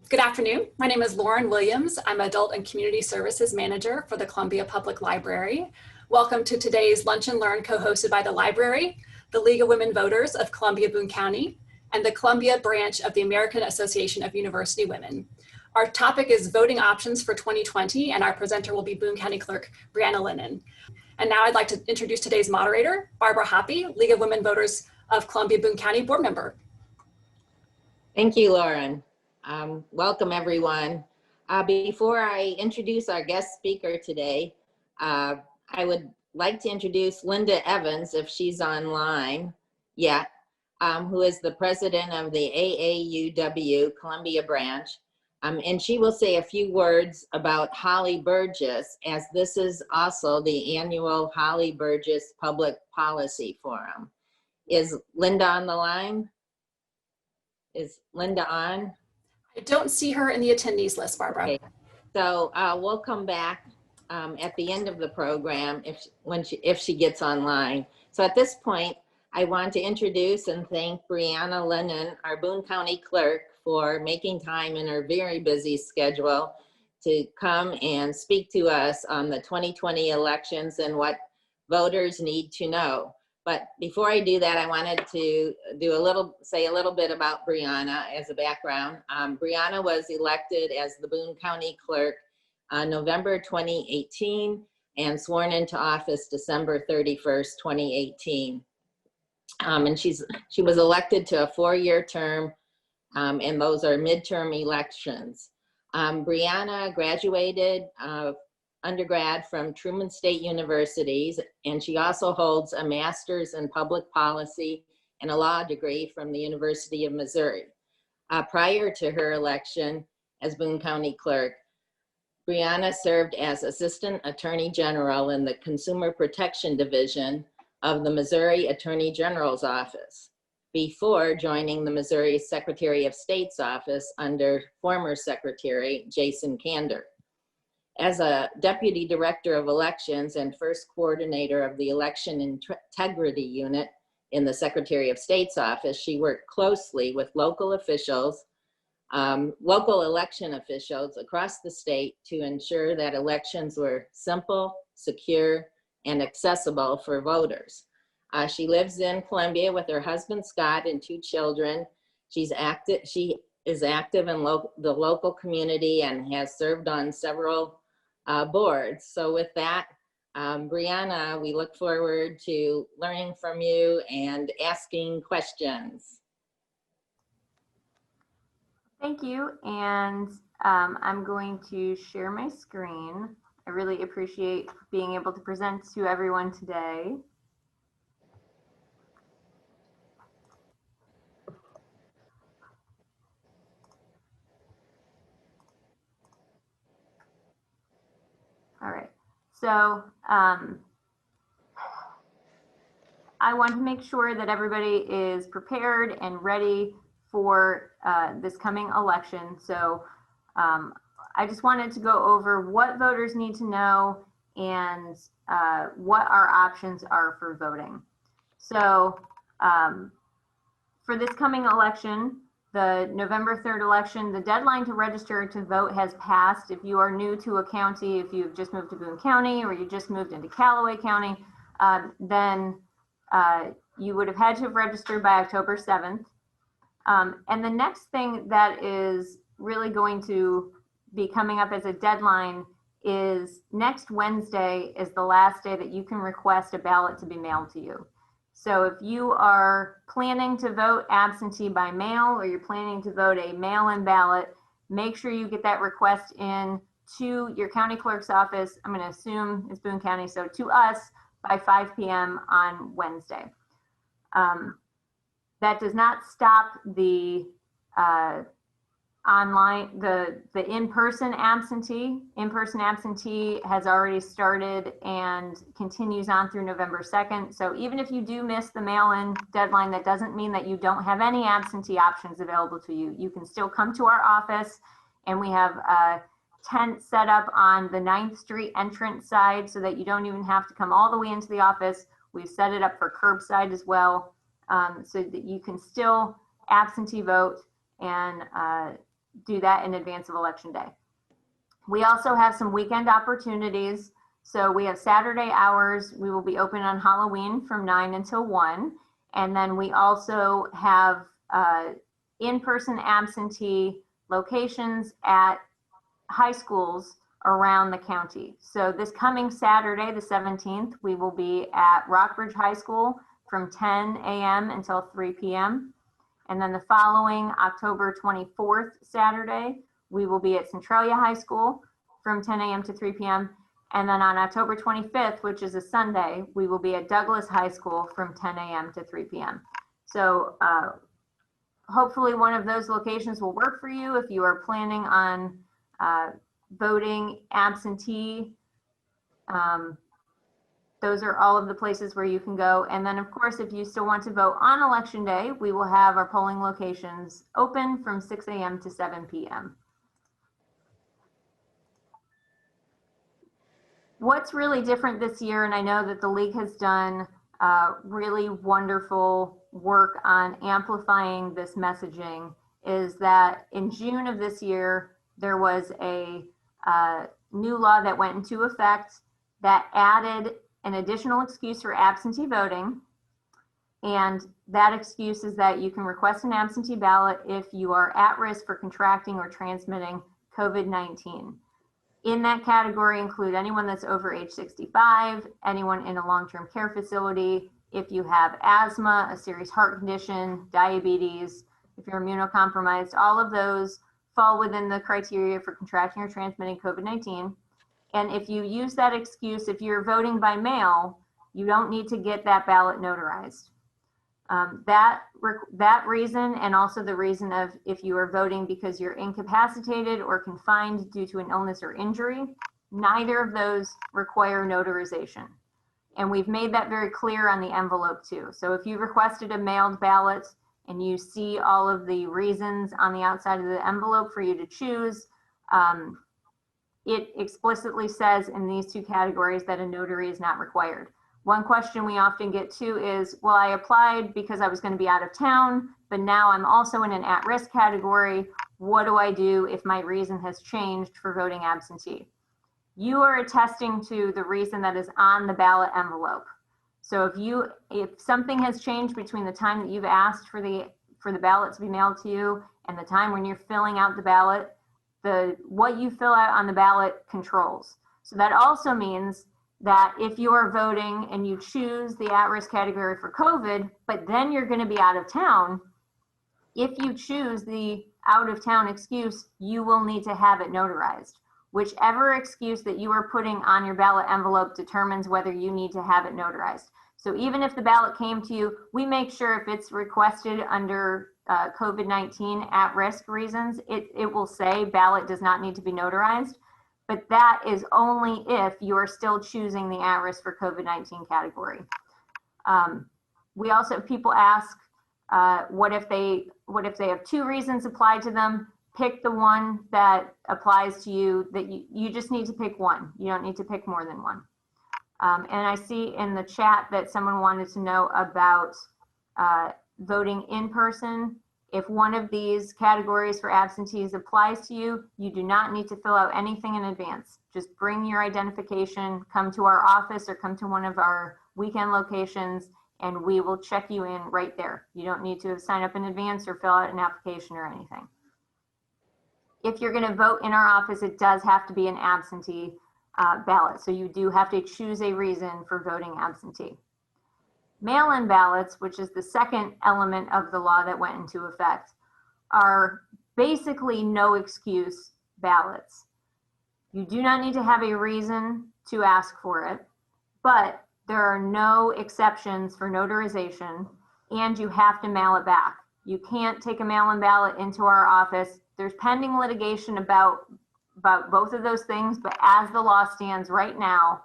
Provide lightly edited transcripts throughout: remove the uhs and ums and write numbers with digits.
Good afternoon. My name is Lauren Williams. I'm Adult and Community Services Manager for the Columbia Public Library. Welcome to today's Lunch and Learn co-hosted by the library, the League of Women Voters of Columbia-Boone County, and the Columbia branch of the American Association of University Women. Our topic is voting options for 2020, and our presenter will be Boone County Clerk Brianna Lennon. And now I'd like to introduce today's moderator, Barbara Hoppy, League of Women Voters of Columbia-Boone County board member. Thank you, Lauren. Welcome, everyone. Before I introduce our guest speaker today, I would like to introduce Linda Evans, if she's online yet, who is the president of the AAUW Columbia branch. And she will say a few words about Holly Burgess, as this is also the annual Holly Burgess Public Policy Forum. Is Linda on the line? Is Linda on? I don't see her in the attendees list, Barbara. Okay. So we'll come back at the end of the program if she gets online. So at this point, I want to introduce and thank Brianna Lennon, our Boone County Clerk, for making time in her very busy schedule to come and speak to us on the 2020 elections and what voters need to know. But before I do that, I wanted to say a little bit about Brianna as a background. Brianna was elected as the Boone County Clerk on November 2018 and sworn into office December 31st, 2018. And she was elected to a 4-year term, and those are midterm elections. Brianna graduated undergrad from Truman State Universities, and she also holds a master's in public policy and a law degree from the University of Missouri. Prior to her election as Boone County Clerk, Brianna served as Assistant Attorney General in the Consumer Protection Division of the Missouri Attorney General's Office before joining the Missouri Secretary of State's office under former Secretary Jason Kander. As a Deputy Director of Elections and first coordinator of the Election Integrity Unit in the Secretary of State's office, she worked closely with local officials, local election officials across the state to ensure that elections were simple, secure, and accessible for voters. She lives in Columbia with her husband, Scott, and 2 children. She is active in the local community and has served on several boards. So with that, Brianna, we look forward to learning from you and asking questions. Thank you, and I'm going to share my screen. I really appreciate being able to present to everyone today. All right, so I want to make sure that everybody is prepared and ready for this coming election. So I just wanted to go over what voters need to know and what our options are for voting. So for this coming election, the November 3rd election, the deadline to register to vote has passed. If you are new to a county, if you've just moved to Boone County or you just moved into Callaway County, then you would have had to have registered by October 7th. And the next thing that is really going to be coming up as a deadline is next Wednesday is the last day that you can request a ballot to be mailed to you. So if you are planning to vote absentee by mail or you're planning to vote a mail-in ballot, make sure you get that request in to your county clerk's office. I'm going to assume it's Boone County, so to us by 5 p.m. on Wednesday. That does not stop the online, the in-person absentee. In-person absentee has already started and continues on through November 2nd. So even if you do miss the mail-in deadline, that doesn't mean that you don't have any absentee options available to you. You can still come to our office, and we have a tent set up on the 9th Street entrance side so that you don't even have to come all the way into the office. We've set it up for curbside as well, so that you can still absentee vote and do that in advance of Election Day. We also have some weekend opportunities. So we have Saturday hours. We will be open on Halloween from 9 until 1. And then we also have in-person absentee locations at high schools around the county. So this coming Saturday, the 17th, we will be at Rockbridge High School from 10 a.m. until 3 p.m. And then the following October 24th, Saturday, we will be at Centralia High School from 10 a.m. to 3 p.m. And then on October 25th, which is a Sunday, we will be at Douglas High School from 10 a.m. to 3 p.m. So hopefully one of those locations will work for you if you are planning on voting absentee. Those are all of the places where you can go. And then of course, if you still want to vote on Election Day, we will have our polling locations open from 6 a.m. to 7 p.m. What's really different this year, and I know that the league has done really wonderful work on amplifying this messaging, is that in June of this year, there was a new law that went into effect that added an additional excuse for absentee voting. And that excuse is that you can request an absentee ballot if you are at risk for contracting or transmitting COVID-19. In that category include anyone that's over age 65, anyone in a long-term care facility, if you have asthma, a serious heart condition, diabetes, if you're immunocompromised, all of those fall within the criteria for contracting or transmitting COVID-19. And if you use that excuse, if you're voting by mail, you don't need to get that ballot notarized. That reason, and also the reason of if you are voting because you're incapacitated or confined due to an illness or injury, neither of those require notarization. And we've made that very clear on the envelope too. So if you requested a mailed ballot and you see all of the reasons on the outside of the envelope for you to choose, it explicitly says in these two categories that a notary is not required. One question we often get too is, well, I applied because I was going to be out of town, but now I'm also in an at-risk category. What do I do if my reason has changed for voting absentee? You are attesting to the reason that is on the ballot envelope. So if something has changed between the time that you've asked for the ballot to be mailed to you and the time when you're filling out the ballot, what you fill out on the ballot controls. So that also means that if you are voting and you choose the at-risk category for COVID, but then you're going to be out of town, if you choose the out-of-town excuse, you will need to have it notarized. Whichever excuse that you are putting on your ballot envelope determines whether you need to have it notarized. So even if the ballot came to you, we make sure if it's requested under COVID-19 at-risk reasons, it will say ballot does not need to be notarized. But that is only if you are still choosing the at-risk for COVID-19 category. We also, people ask, what if they have two reasons applied to them? Pick the one that applies to you, that you just need to pick one. You don't need to pick more than one. And I see in the chat that someone wanted to know about voting in person. If one of these categories for absentees applies to you, you do not need to fill out anything in advance. Just bring your identification, come to our office or come to one of our weekend locations, and we will check you in right there. You don't need to sign up in advance or fill out an application or anything. If you're going to vote in our office, it does have to be an absentee ballot. So you do have to choose a reason for voting absentee. Mail-in ballots, which is the second element of the law that went into effect, are basically no excuse ballots. You do not need to have a reason to ask for it, but there are no exceptions for notarization, and you have to mail it back. You can't take a mail-in ballot into our office. There's pending litigation about both of those things, but as the law stands right now,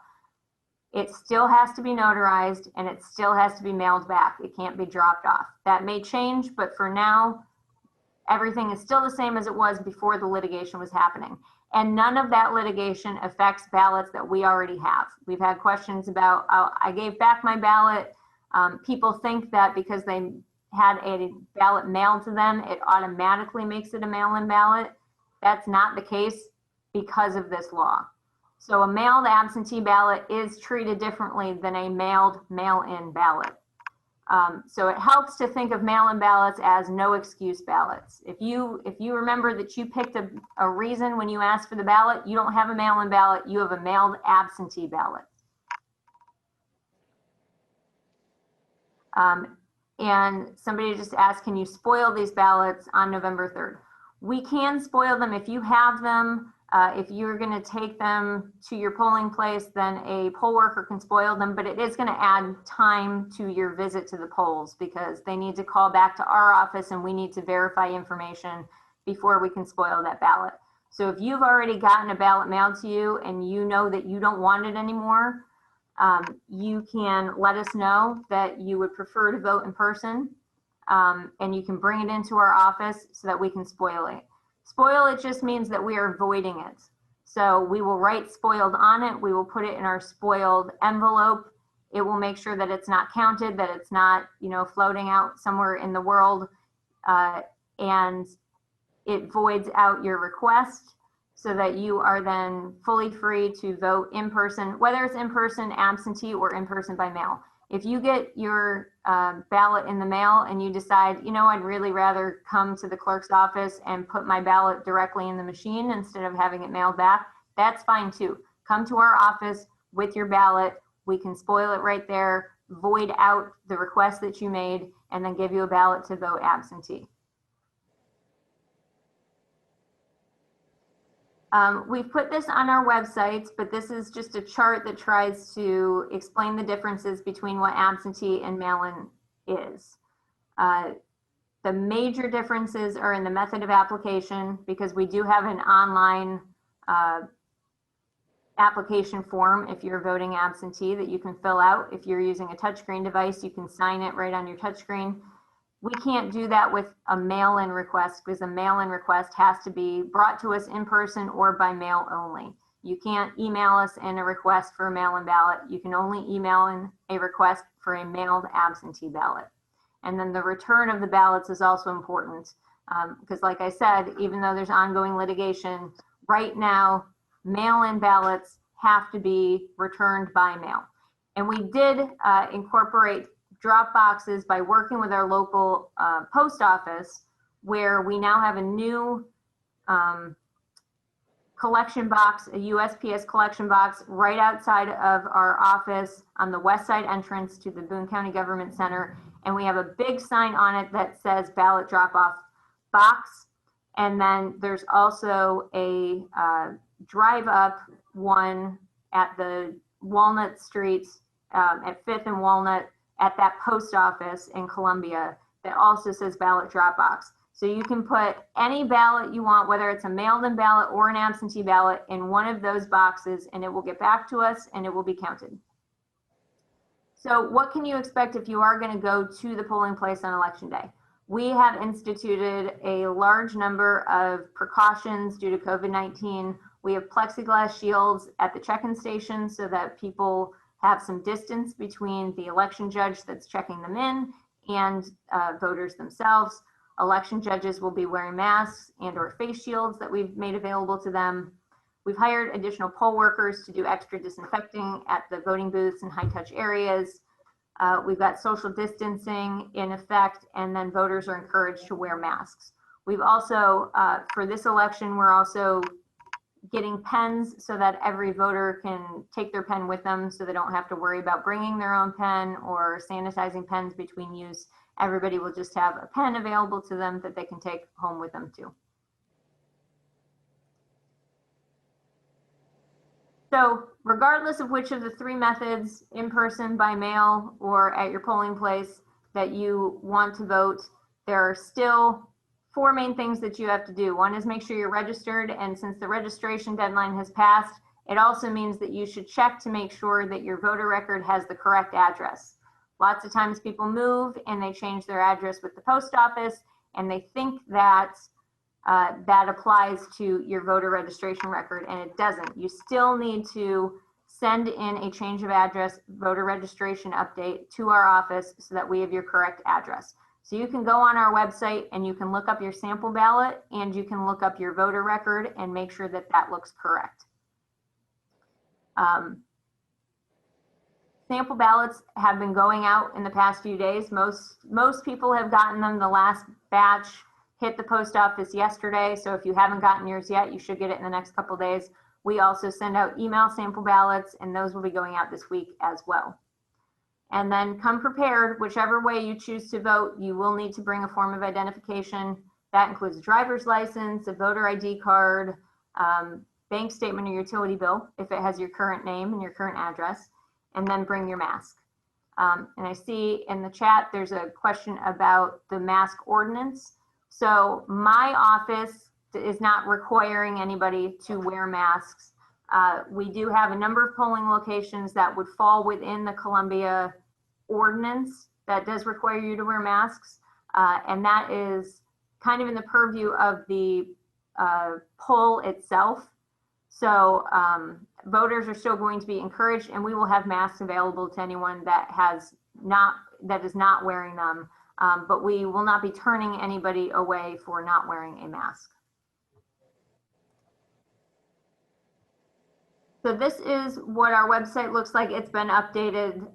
it still has to be notarized and it still has to be mailed back. It can't be dropped off. That may change, but for now, everything is still the same as it was before the litigation was happening. And none of that litigation affects ballots that we already have. We've had questions about, I gave back my ballot. People think that because they had a ballot mailed to them, it automatically makes it a mail-in ballot. That's not the case because of this law. So a mailed absentee ballot is treated differently than a mailed mail-in ballot. So it helps to think of mail-in ballots as no excuse ballots. If you remember that you picked a reason when you asked for the ballot, you don't have a mail-in ballot, you have a mailed absentee ballot. And somebody just asked, can you spoil these ballots on November 3rd? We can spoil them if you have them. If you're going to take them to your polling place, then a poll worker can spoil them, but it is going to add time to your visit to the polls because they need to call back to our office and we need to verify information before we can spoil that ballot. So if you've already gotten a ballot mailed to you and you know that you don't want it anymore, you can let us know that you would prefer to vote in person, and you can bring it into our office so that we can spoil it. Spoil it just means that we are voiding it. So we will write spoiled on it. We will put it in our spoiled envelope. It will make sure that it's not counted, that it's not, floating out somewhere in the world, and it voids out your request so that you are then fully free to vote in person, whether it's in person, absentee, or in person by mail. If you get your ballot in the mail and you decide, I'd really rather come to the clerk's office and put my ballot directly in the machine instead of having it mailed back, that's fine too. Come to our office with your ballot. We can spoil it right there, void out the request that you made, and then give you a ballot to vote absentee. We've put this on our website, but this is just a chart that tries to explain the differences between what absentee and mail-in is. The major differences are in the method of application because we do have an online application form if you're voting absentee that you can fill out. If you're using a touchscreen device, you can sign it right on your touchscreen. We can't do that with a mail-in request because a mail-in request has to be brought to us in person or by mail only. You can't email us in a request for a mail-in ballot. You can only email in a request for a mailed absentee ballot. And then the return of the ballots is also important because like I said, even though there's ongoing litigation, right now, mail-in ballots have to be returned by mail. And we did incorporate drop boxes by working with our local post office, where we now have a new collection box, a USPS collection box right outside of our office on the west side entrance to the Boone County Government Center. And we have a big sign on it that says ballot drop-off box. And then there's also a drive-up one at the Walnut Street at 5th and Walnut at that post office in Columbia that also says ballot drop box. So you can put any ballot you want, whether it's a mailed-in ballot or an absentee ballot, in one of those boxes, and it will get back to us and it will be counted. So what can you expect if you are going to go to the polling place on election day? We have instituted a large number of precautions due to COVID-19. We have plexiglass shields at the check-in station so that people have some distance between the election judge that's checking them in and voters themselves. Election judges will be wearing masks and or face shields that we've made available to them. We've hired additional poll workers to do extra disinfecting at the voting booths and high-touch areas. We've got social distancing in effect, and then voters are encouraged to wear masks. We've also, for this election, we're also getting pens so that every voter can take their pen with them so they don't have to worry about bringing their own pen or sanitizing pens between use. Everybody will just have a pen available to them that they can take home with them too. So regardless of which of the three methods, in person, by mail, or at your polling place, that you want to vote, there are still four main things that you have to do. One is make sure you're registered, and since the registration deadline has passed, it also means that you should check to make sure that your voter record has the correct address. Lots of times people move and they change their address with the post office, and they think that that applies to your voter registration record, and it doesn't. You still need to send in a change of address voter registration update to our office so that we have your correct address. So you can go on our website and you can look up your sample ballot and you can look up your voter record and make sure that that looks correct. Sample ballots have been going out in the past few days. Most people have gotten them. The last batch hit the post office yesterday. So if you haven't gotten yours yet, you should get it in the next couple days. We also send out email sample ballots, and those will be going out this week as well. And then come prepared, whichever way you choose to vote, you will need to bring a form of identification. That includes a driver's license, a voter ID card, bank statement or utility bill, if it has your current name and your current address, and then bring your mask. And I see in the chat, there's a question about the mask ordinance. So my office is not requiring anybody to wear masks. We do have a number of polling locations that would fall within the Columbia ordinance that does require you to wear masks. And that is kind of in the purview of the poll itself. So voters are still going to be encouraged, and we will have masks available to anyone that is not wearing them. But we will not be turning anybody away for not wearing a mask. So this is what our website looks like. It's been updated.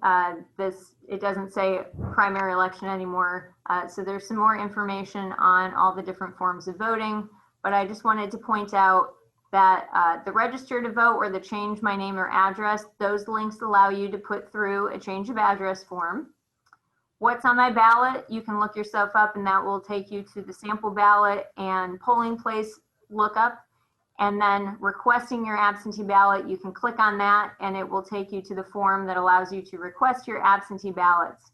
It doesn't say primary election anymore. So there's some more information on all the different forms of voting. But I just wanted to point out that the register to vote or the change my name or address, those links allow you to put through a change of address form. What's on my ballot, you can look yourself up, and that will take you to the sample ballot and polling place lookup. And then requesting your absentee ballot, you can click on that and it will take you to the form that allows you to request your absentee ballots.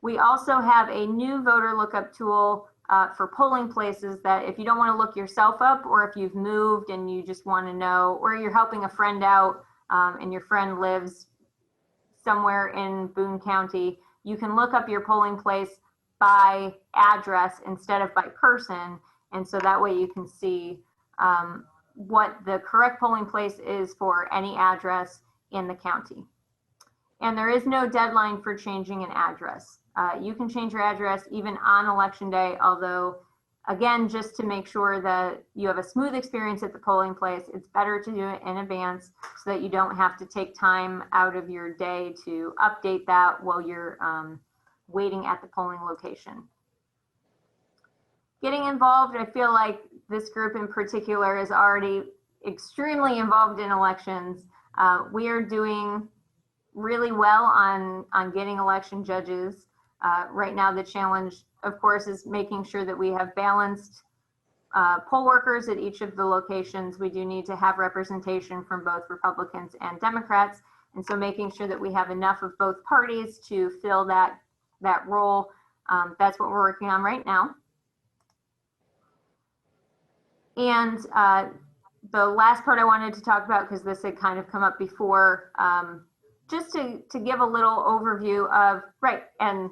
We also have a new voter lookup tool for polling places that if you don't want to look yourself up, or if you've moved and you just want to know, or you're helping a friend out and your friend lives somewhere in Boone County, you can look up your polling place by address instead of by person. And so that way you can see what the correct polling place is for any address in the county. And there is no deadline for changing an address. You can change your address even on election day, although again, just to make sure that you have a smooth experience at the polling place, it's better to do it in advance so that you don't have to take time out of your day to update that while you're waiting at the polling location. Getting involved, I feel like this group in particular is already extremely involved in elections. We are doing really well on getting election judges. Right now, the challenge, of course, is making sure that we have balanced poll workers at each of the locations. We do need to have representation from both Republicans and Democrats. And so making sure that we have enough of both parties to fill that role. That's what we're working on right now. And the last part I wanted to talk about, because this had kind of come up before, just to give a little overview of, and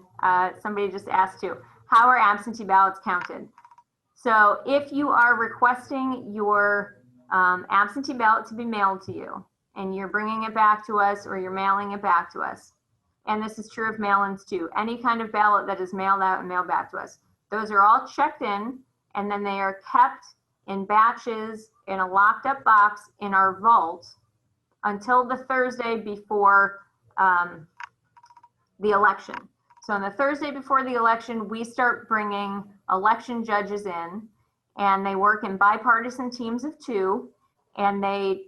somebody just asked too, how are absentee ballots counted? So if you are requesting your absentee ballot to be mailed to you, and you're bringing it back to us or you're mailing it back to us, and this is true of mail-ins too, any kind of ballot that is mailed out and mailed back to us, those are all checked in, and then they are kept in batches in a locked up box in our vault until the Thursday before the election. So on the Thursday before the election, we start bringing election judges in, and they work in bipartisan teams of 2, and they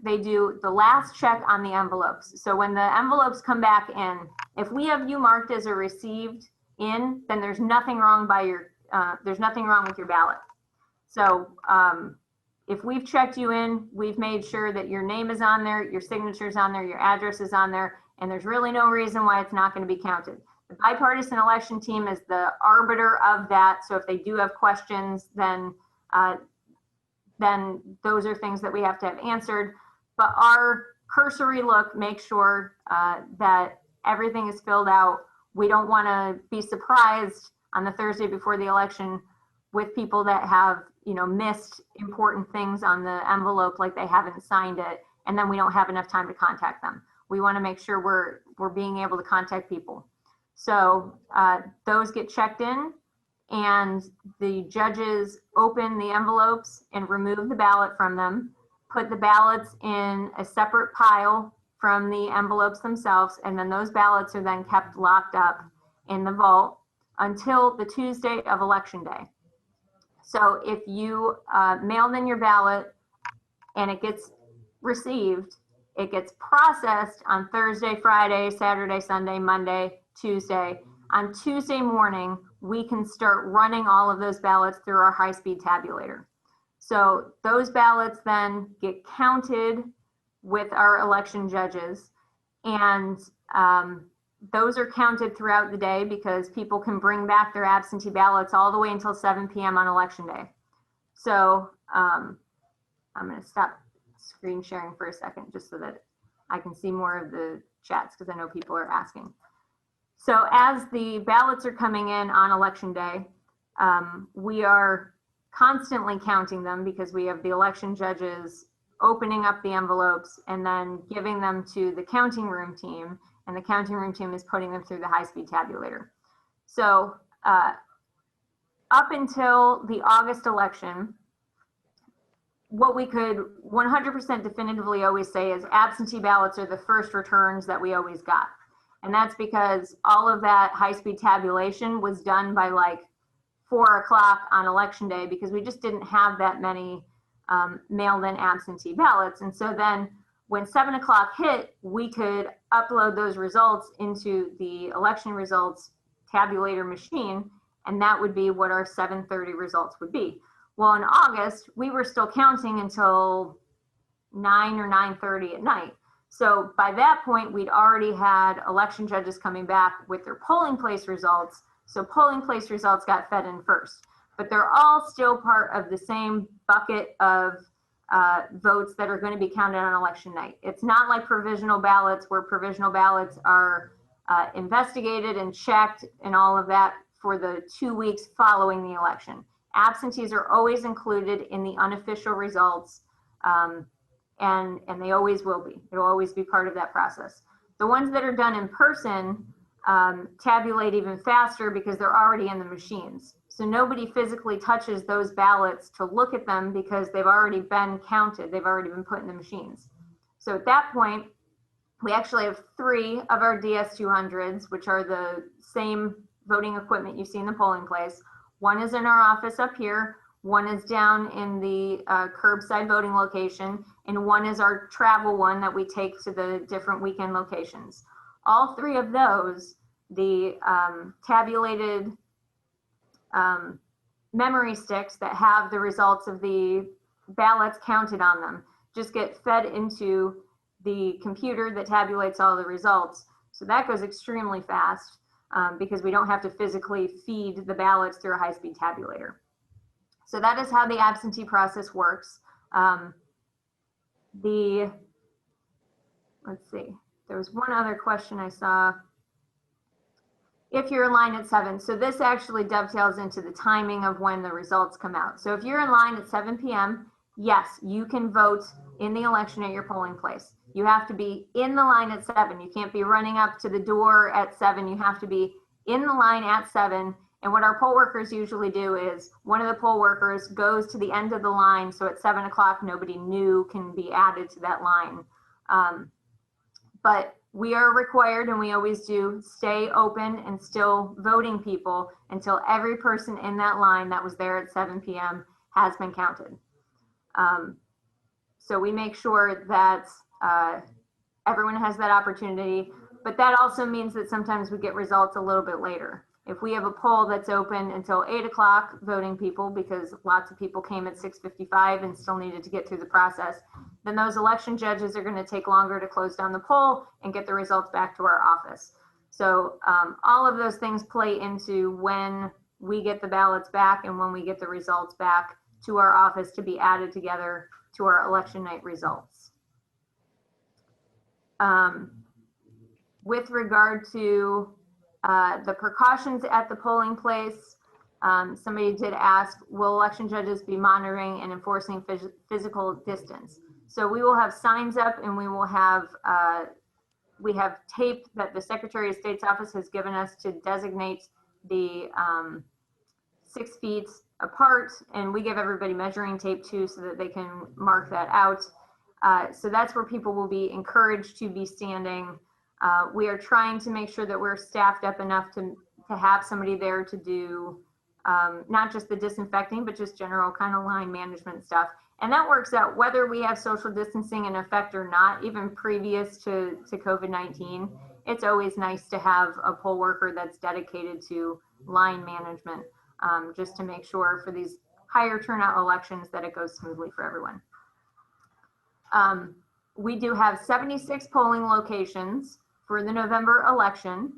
do the last check on the envelopes. So when the envelopes come back in, if we have you marked as a received in, then there's nothing wrong there's nothing wrong with your ballot. So if we've checked you in, we've made sure that your name is on there, your signature's on there, your address is on there, and there's really no reason why it's not going to be counted. The bipartisan election team is the arbiter of that. So if they do have questions, then those are things that we have to have answered. But our cursory look makes sure that everything is filled out. We don't want to be surprised on the Thursday before the election with people that have, missed important things on the envelope, like they haven't signed it, and then we don't have enough time to contact them. We want to make sure we're being able to contact people. So those get checked in, and the judges open the envelopes and remove the ballot from them, put the ballots in a separate pile from the envelopes themselves, and then those ballots are then kept locked up in the vault until the Tuesday of Election Day. So if you mailed in your ballot and it gets received, it gets processed on Thursday, Friday, Saturday, Sunday, Monday, Tuesday. On Tuesday morning, we can start running all of those ballots through our high-speed tabulator. So those ballots then get counted with our election judges, and those are counted throughout the day because people can bring back their absentee ballots all the way until 7 p.m. on Election Day. So I'm going to stop screen sharing for a second just so that I can see more of the chats because I know people are asking. So as the ballots are coming in on Election Day, we are constantly counting them because we have the election judges opening up the envelopes and then giving them to the counting room team, and the counting room team is putting them through the high-speed tabulator. So up until the August election, what we could 100% definitively always say is absentee ballots are the first returns that we always got. And that's because all of that high-speed tabulation was done by like 4 o'clock on Election Day because we just didn't have that many mailed-in absentee ballots. And so then when 7 o'clock hit, we could upload those results into the election results tabulator machine, and that would be what our 7:30 results would be. Well, in August, we were still counting until 9 or 9:30 at night. So by that point, we'd already had election judges coming back with their polling place results. So polling place results got fed in first, but they're all still part of the same bucket of votes that are going to be counted on election night. It's not like provisional ballots where provisional ballots are investigated and checked and all of that for the 2 weeks following the election. Absentees are always included in the unofficial results, and they always will be. It'll always be part of that process. The ones that are done in person tabulate even faster because they're already in the machines. So nobody physically touches those ballots to look at them because they've already been counted. They've already been put in the machines. So at that point, we actually have 3 of our DS200s, which are the same voting equipment you see in the polling place. One is in our office up here, one is down in the curbside voting location, and one is our travel one that we take to the different weekend locations. All 3 of those, the tabulated memory sticks that have the results of the ballots counted on them just get fed into the computer that tabulates all the results. So that goes extremely fast because we don't have to physically feed the ballots through a high-speed tabulator. So that is how the absentee process works. Let's see, there was one other question I saw. If you're in line at 7, so this actually dovetails into the timing of when the results come out. So if you're in line at 7 p.m., yes, you can vote in the election at your polling place. You have to be in the line at 7. You can't be running up to the door at 7. You have to be in the line at 7. And what our poll workers usually do is one of the poll workers goes to the end of the line. So at 7 o'clock, nobody new can be added to that line. But we are required, and we always do, stay open and still voting people until every person in that line that was there at 7 p.m. has been counted. So we make sure that everyone has that opportunity, but that also means that sometimes we get results a little bit later. If we have a poll that's open until 8 o'clock voting people, because lots of people came at 6:55 and still needed to get through the process, then those election judges are going to take longer to close down the poll and get the results back to our office. So all of those things play into when we get the ballots back and when we get the results back to our office to be added together to our election night results. With regard to the precautions at the polling place, somebody did ask, will election judges be monitoring and enforcing physical distance? So we will have signs up, and we will have we have tape that the Secretary of State's office has given us to designate the 6 feet apart, and we give everybody measuring tape too so that they can mark that out. So that's where people will be encouraged to be standing. We are trying to make sure that we're staffed up enough to have somebody there to do not just the disinfecting, but just general kind of line management stuff. And that works out whether we have social distancing in effect or not, even previous to COVID-19. It's always nice to have a poll worker that's dedicated to line management, just to make sure for these higher turnout elections that it goes smoothly for everyone. We do have 76 polling locations for the November election.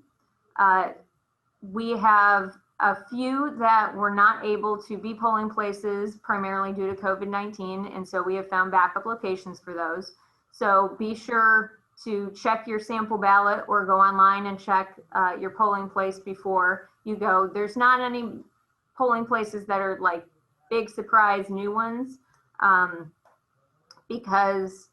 We have a few that were not able to be polling places primarily due to COVID-19, and so we have found backup locations for those. So be sure to check your sample ballot or go online and check your polling place before you go. There's not any polling places that are like big surprise new ones, because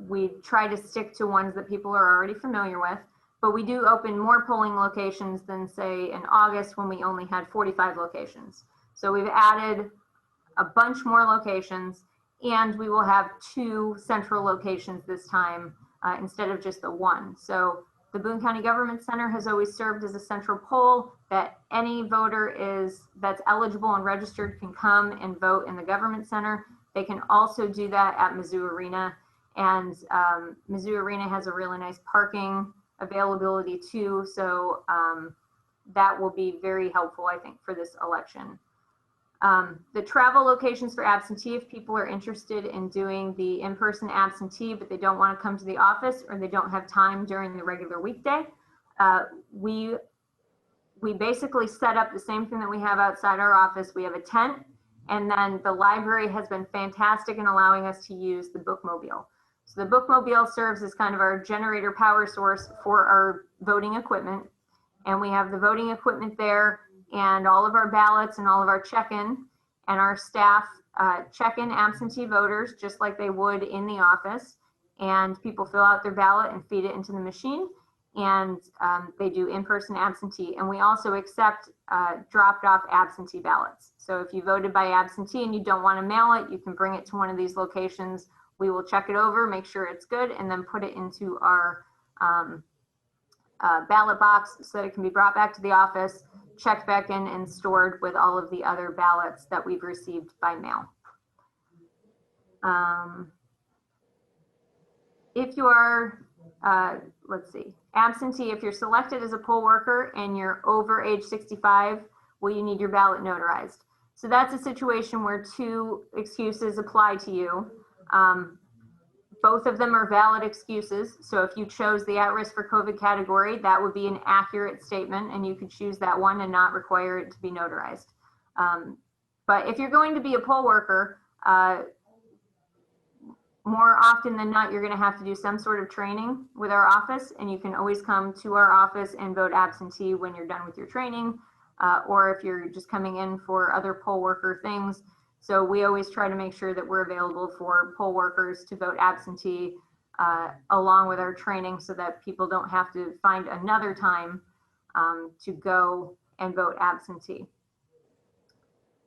we try to stick to ones that people are already familiar with. But we do open more polling locations than, say, in August when we only had 45 locations. So we've added a bunch more locations, and we will have 2 central locations this time instead of just the 1. So the Boone County Government Center has always served as a central poll that any voter that's eligible and registered can come and vote in the Government Center. They can also do that at Mizzou Arena, and Mizzou Arena has a really nice parking availability too, so that will be very helpful, I think, for this election. The travel locations for absentee, if people are interested in doing the in-person absentee, but they don't want to come to the office or they don't have time during the regular weekday, we basically set up the same thing that we have outside our office. We have a tent, and then the library has been fantastic in allowing us to use the bookmobile. So the bookmobile serves as kind of our generator power source for our voting equipment. And we have the voting equipment there and all of our ballots and all of our check-in, and our staff check in absentee voters just like they would in the office. And people fill out their ballot and feed it into the machine, and they do in-person absentee. And we also accept dropped off absentee ballots. So if you voted by absentee and you don't want to mail it, you can bring it to one of these locations. We will check it over, make sure it's good, and then put it into our ballot box so that it can be brought back to the office, checked back in, and stored with all of the other ballots that we've received by mail. If you are, let's see, absentee, if you're selected as a poll worker and you're over age 65, well, you need your ballot notarized. So that's a situation where 2 excuses apply to you. Both of them are valid excuses. So if you chose the at-risk for COVID category, that would be an accurate statement, and you could choose that one and not require it to be notarized. But if you're going to be a poll worker, more often than not, you're going to have to do some sort of training with our office, and you can always come to our office and vote absentee when you're done with your training, or if you're just coming in for other poll worker things. So we always try to make sure that we're available for poll workers to vote absentee along with our training, so that people don't have to find another time to go and vote absentee.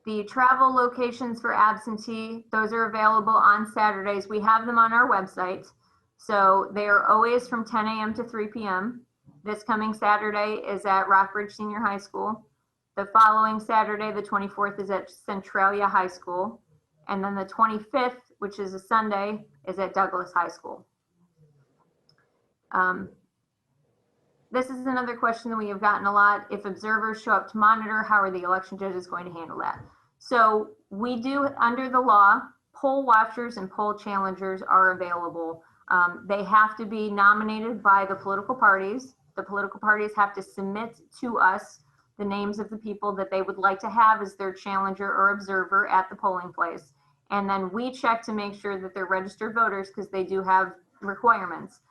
The travel locations for absentee, those are available on Saturdays. We have them on our website. So they are always from 10 a.m. to 3 p.m. This coming Saturday is at Rockbridge Senior High School. The following Saturday, the 24th, is at Centralia High School. And then the 25th, which is a Sunday, is at Douglas High School. This is another question that we have gotten a lot. If observers show up to monitor, how are the election judges going to handle that? So we do, under the law, poll watchers and poll challengers are available. They have to be nominated by the political parties. The political parties have to submit to us the names of the people that they would like to have as their challenger or observer at the polling place. And then we check to make sure that they're registered voters, because they do have requirements.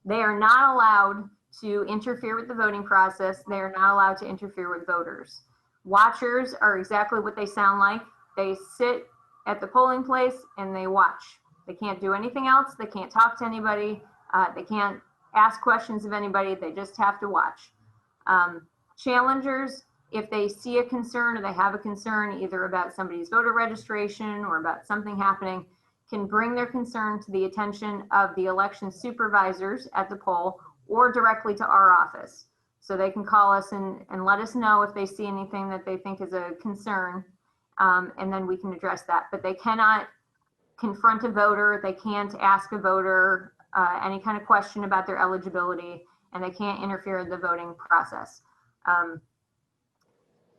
They are not allowed to interfere with the voting process. They are not allowed to interfere with voters. Watchers are exactly what they sound like. They sit at the polling place and they watch. They can't do anything else. They can't talk to anybody. They can't ask questions of anybody. They just have to watch. Challengers, if they see a concern or they have a concern either about somebody's voter registration or about something happening, can bring their concern to the attention of the election supervisors at the poll or directly to our office. So they can call us and let us know if they see anything that they think is a concern, and then we can address that. But they cannot confront a voter, they can't ask a voter any kind of question about their eligibility, and they can't interfere in the voting process.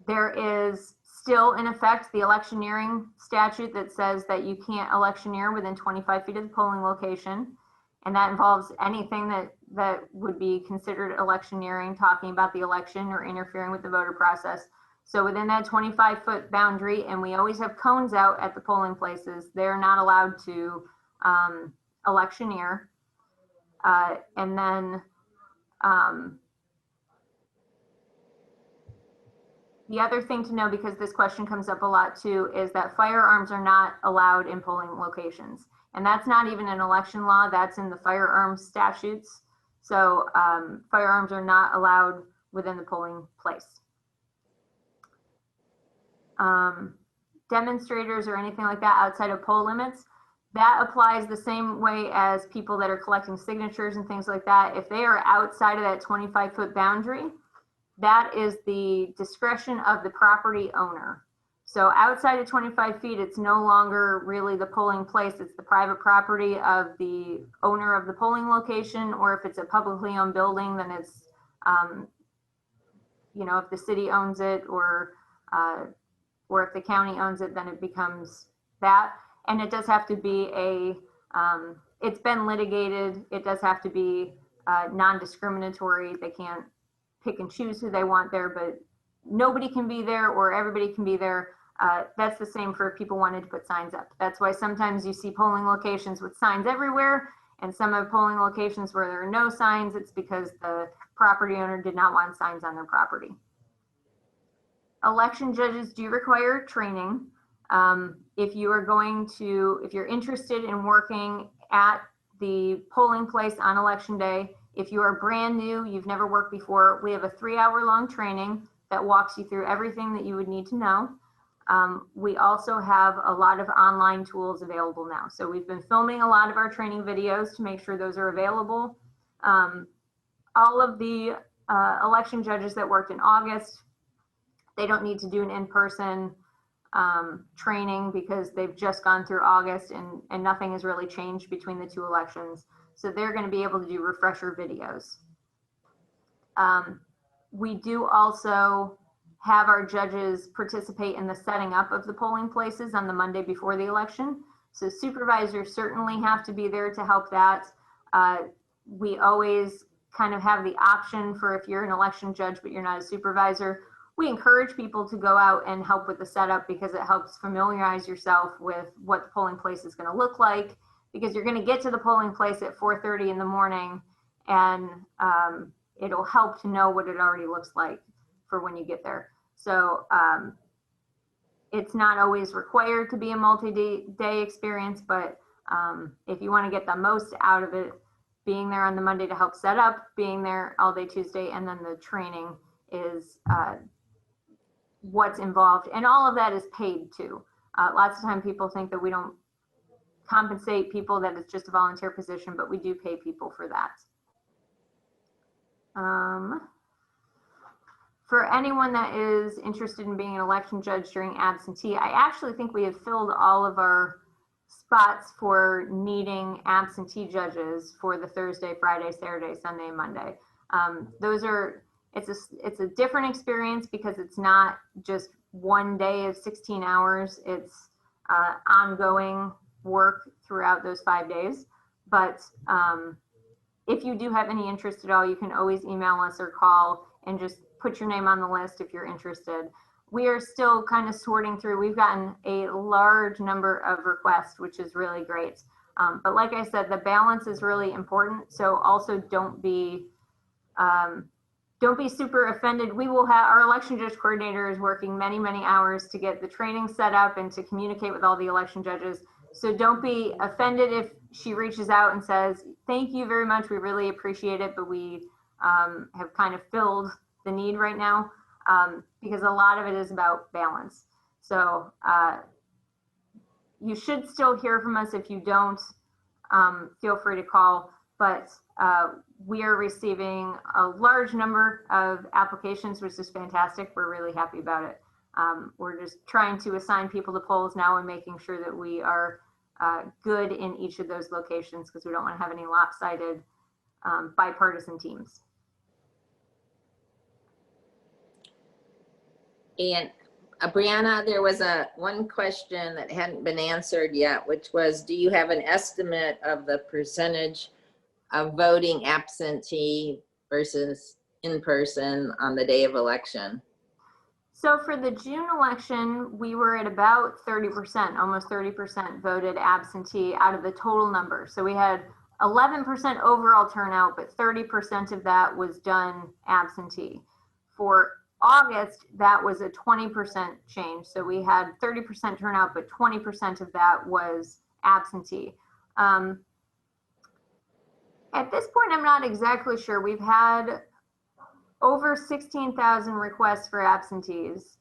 There is still in effect the electioneering statute that says that you can't electioneer within 25 feet of the polling location. And that involves anything that would be considered electioneering, talking about the election or interfering with the voter process. So within that 25-foot boundary, and we always have cones out at the polling places, they're not allowed to electioneer. And then the other thing to know, because this question comes up a lot too, is that firearms are not allowed in polling locations. And that's not even an election law, that's in the firearms statutes. So firearms are not allowed within the polling place. Demonstrators or anything like that outside of poll limits, that applies the same way as people that are collecting signatures and things like that. If they are outside of that 25-foot boundary, that is the discretion of the property owner. So outside of 25 feet, it's no longer really the polling place. It's the private property of the owner of the polling location, or if it's a publicly owned building, then it's, you know, if the city owns it or if the county owns it, then it becomes that. And it does have to be it's been litigated. It does have to be non-discriminatory. They can't pick and choose who they want there, but nobody can be there or everybody can be there. That's the same for people wanting to put signs up. That's why sometimes you see polling locations with signs everywhere, and some have polling locations where there are no signs. It's because the property owner did not want signs on their property. Election judges do require training. If you're interested in working at the polling place on election day, if you are brand new, you've never worked before, we have a 3-hour-long training that walks you through everything that you would need to know. We also have a lot of online tools available now. So we've been filming a lot of our training videos to make sure those are available. All of the election judges that worked in August, they don't need to do an in-person training because they've just gone through August and nothing has really changed between the two elections. So they're going to be able to do refresher videos. We do also have our judges participate in the setting up of the polling places on the Monday before the election. So supervisors certainly have to be there to help that. We always kind of have the option for if you're an election judge but you're not a supervisor, we encourage people to go out and help with the setup because it helps familiarize yourself with what the polling place is going to look like, because you're going to get to the polling place at 4:30 in the morning, and it'll help to know what it already looks like for when you get there. So it's not always required to be a multi-day experience, but if you want to get the most out of it, being there on the Monday to help set up, being there all day Tuesday, and then the training is what's involved. And all of that is paid too. Lots of times people think that we don't compensate people, that it's just a volunteer position, but we do pay people for that. For anyone that is interested in being an election judge during absentee, I actually think we have filled all of our spots for needing absentee judges for the Thursday, Friday, Saturday, Sunday, and Monday. It's a different experience because it's not just one day of 16 hours. It's ongoing work throughout those 5 days. But if you do have any interest at all, you can always email us or call and just put your name on the list if you're interested. We are still kind of sorting through. We've gotten a large number of requests, which is really great. But like I said, the balance is really important. So also don't be super offended. We will have our election judge coordinator is working many, many hours to get the training set up and to communicate with all the election judges. So don't be offended if she reaches out and says, thank you very much, we really appreciate it, but we have kind of filled the need right now, because a lot of it is about balance. So you should still hear from us. If you don't, feel free to call, but we are receiving a large number of applications, which is fantastic. We're really happy about it. We're just trying to assign people to polls now and making sure that we are good in each of those locations, because we don't want to have any lopsided bipartisan teams. And Brianna, there was one question that hadn't been answered yet, which was, do you have an estimate of the percentage of voting absentee versus in person on the day of election? So for the June election, we were at about 30%, almost 30% voted absentee out of the total number. So we had 11% overall turnout, but 30% of that was done absentee. For August, that was a 20% change. So we had 30% turnout, but 20% of that was absentee. At this point, I'm not exactly sure. We've had over 16,000 requests for absentees,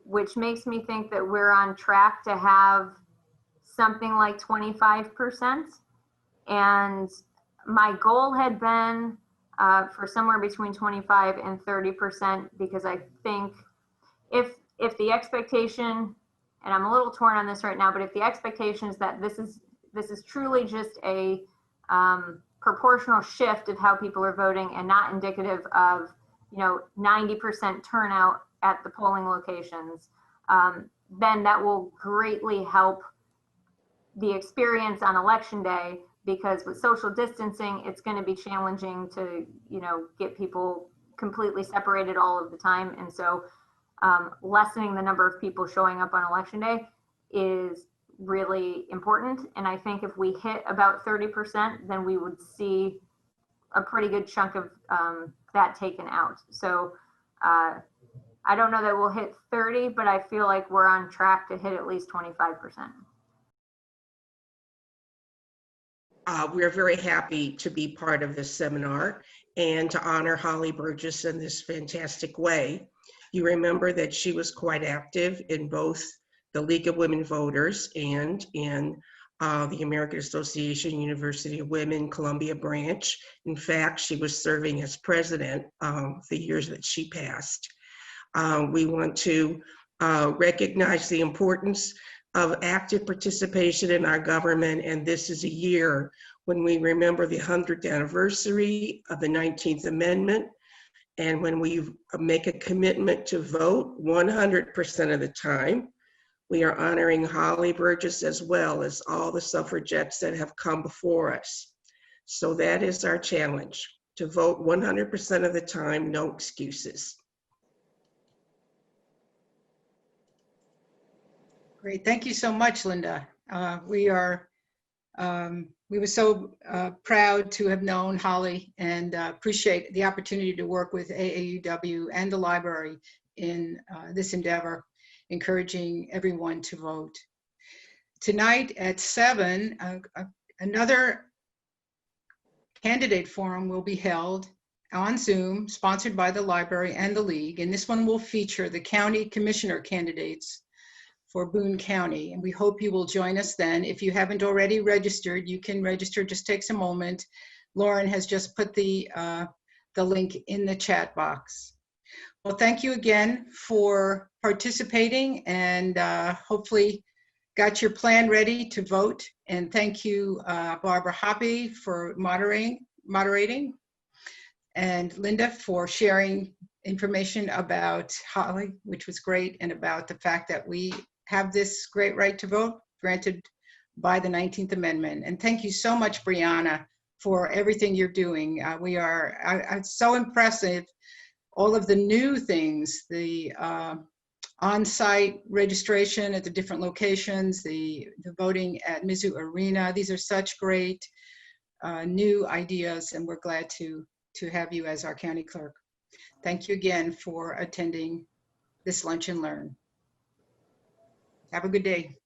which makes me think that we're on track to have something like 25%. And my goal had been for somewhere between 25 and 30%, because I think if the expectation, and I'm a little torn on this right now, but if the expectation is that this is truly just a proportional shift of how people are voting and not indicative of 90% turnout at the polling locations, then that will greatly help the experience on election day, because with social distancing, it's going to be challenging to, get people completely separated all of the time. And so lessening the number of people showing up on election day is really important. And I think if we hit about 30%, then we would see a pretty good chunk of that taken out. So I don't know that we'll hit 30, but I feel like we're on track to hit at least 25%. We're very happy to be part of this seminar and to honor Holly Burgess in this fantastic way. You remember that she was quite active in both the League of Women Voters and in the American Association University of Women Columbia branch. In fact, she was serving as president the years that she passed. We want to recognize the importance of active participation in our government, and this is a year when we remember the 100th anniversary of the 19th Amendment, and when we make a commitment to vote 100% of the time. We are honoring Holly Burgess as well as all the suffragettes that have come before us. So that is our challenge, to vote 100% of the time, no excuses. Great, thank you so much, Linda. We were so proud to have known Holly and appreciate the opportunity to work with AAUW and the library in this endeavor, encouraging everyone to vote. Tonight at 7, another candidate forum will be held on Zoom, sponsored by the library and the League, and this one will feature the county commissioner candidates for Boone County, and we hope you will join us then. If you haven't already registered, you can register, just takes a moment. Lauren has just put the link in the chat box. Well, thank you again for participating, and hopefully got your plan ready to vote. And thank you, Barbara Hoppy, for moderating, and Linda for sharing information about Holly, which was great, and about the fact that we have this great right to vote granted by the 19th Amendment. And thank you so much, Brianna, for everything you're doing. It's so impressive, all of the new things, the on-site registration at the different locations, the voting at Mizzou Arena. These are such great new ideas, and we're glad to have you as our county clerk. Thank you again for attending this Lunch and Learn. Have a good day.